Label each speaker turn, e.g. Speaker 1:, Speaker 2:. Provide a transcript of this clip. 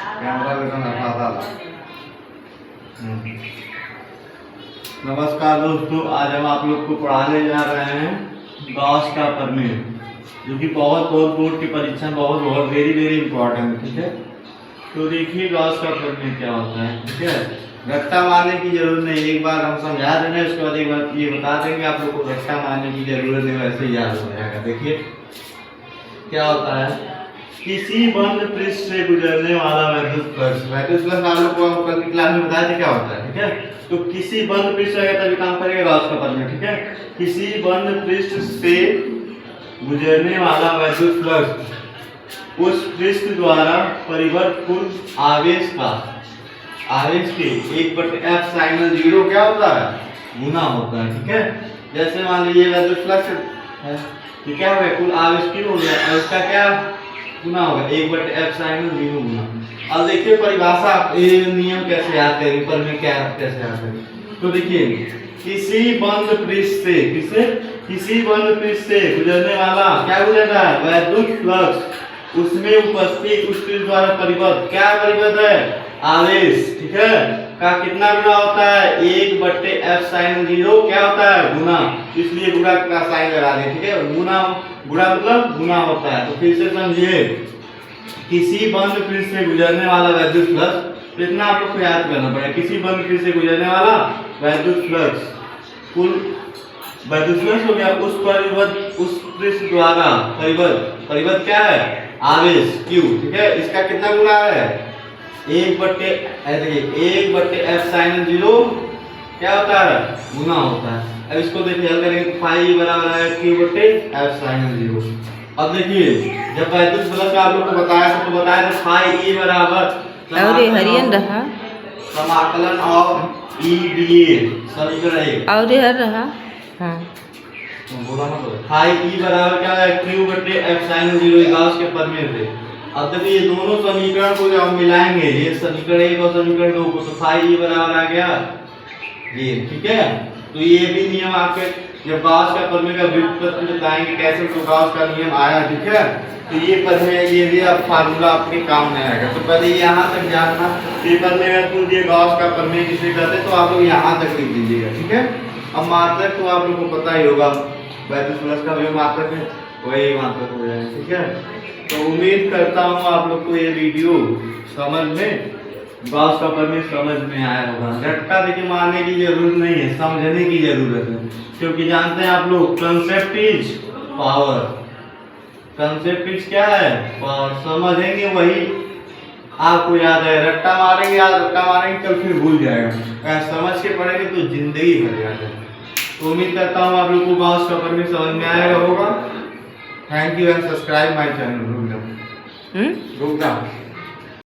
Speaker 1: Camera लेकर रखा था। नमस्कार दोस्तों, आज हम आप लोग को पढ़ाने जा रहे हैं गॉस का प्रमेय, जो कि बहुत बोर्ड की परीक्षा में बहुत वेरी इंपॉर्टेंट है। ठीक है, तो देखिए गॉस का प्रमेय क्या होता है। ठीक है, रट्टा मारने की जरूरत नहीं, एक बार हम समझा देंगे, उसके बाद एक बार ये बता देंगे आप लोग को रट्टा मारने की जरूरत नहीं, वैसे ही याद हो जाएगा। देखिए क्या होता है, किसी बंद पृष्ठ से गुजरने वाला वैद्युत फ्लक्स आप लोग को कल की क्लास में बताया था क्या होता है। ठीक है, तो किसी बंद पृष्ठ से तभी काम करेगा गॉस का प्रमेय। ठीक है, किसी बंद पृष्ठ से गुजरने वाला वैद्युत फ्लक्स उस पृष्ठ द्वारा परिवर्तित आवेश के 1/f sin 0 क्या होता है, गुना होता है। ठीक है, जैसे मान लीजिए वैद्युत फ्लक्स है, तो क्या होगा, कुल आवेश की हो गया और इसका क्या गुना होगा, 1/f sin 0 गुना। अब देखिए परिभाषा, ये नियम कैसे आते हैं, ऊपर में क्या कैसे आते हैं। तो देखिए किसी बंद पृष्ठ से गुजरने वाला क्या गुजर रहा है, वैद्युत फ्लक्स, उसमें उपस्थित उस पृष्ठ द्वारा परिवर्त क्या परिवर्त है, आवेश। ठीक है, का कितना गुना होता है, 1/f sin 0 क्या होता है, गुना, इसलिए गुणा का साइन लगा दें। ठीक है, गुना मतलब गुना होता है। तो फिर से समझिए, किसी बंद पृष्ठ से गुजरने वाला वैद्युत फ्लक्स, इतना आप लोग को याद करना पड़ेगा, किसी बंद पृष्ठ से गुजरने वाला वैद्युत फ्लक्स, कुल वैद्युत फ्लक्स हो गया, उस पृष्ठ द्वारा परिवर्त क्या है, आवेश q। ठीक है, इसका कितना गुना है, 1/f sin 0 क्या होता है, गुना होता है। अब इसको देखिए हल करेंगे तो फाई बराबर है q/f sin 0। अब देखिए जब वैद्युत फ्लक्स आप लोग को बताया था फाई e बराबर
Speaker 2: हरियन रहा
Speaker 1: समाकलन ऑफ e dA समीकरण
Speaker 2: और हर रहा। हाँ,
Speaker 1: बोला ना, तो फाई e बराबर क्या है, q/f sin 0 गॉस के प्रमेय से। अब देखिए ये दोनों समीकरण को जब हम मिलाएंगे, ये समीकरण 1 और समीकरण 2 को, तो फाई e बराबर आ गया ये। ठीक है, तो ये भी नियम आपके जब गॉस का प्रमेय का व्युत्पत्ति बताएंगे कैसे, तो गॉस का नियम आया। ठीक है, तो ये प्रमेय, ये भी अब फार्मूला आपके काम में आएगा। तो पहले यहाँ तक जानना, पेपर में अगर पूछ दिए गॉस का प्रमेय किसे कहते हैं, तो आप लोग यहाँ तक लिख दीजिएगा। ठीक है, अब मात्रक तो आप लोग को पता ही होगा, वैद्युत फ्लक्स का भी मात्रक है, वही मात्रक हो जाएगा। ठीक है, तो उम्मीद करता हूँ आप लोग को ये वीडियो समझ में, गॉस का प्रमेय समझ में आया होगा। रट्टा देखिए मारने की जरूरत नहीं है, समझने की जरूरत है, क्योंकि जानते हैं आप लोग concept is power. Concept is क्या है, पावर। समझेंगे वही आपको याद है, रट्टा मारेंगे आज, रट्टा मारेंगे कल फिर भूल जाएगा, अगर समझ के पढ़ेंगे तो जिंदगी भर याद है। तो उम्मीद करता हूँ आप लोग को गॉस का प्रमेय समझ में आएगा होगा। Thank you and subscribe my channel. रुक जाओ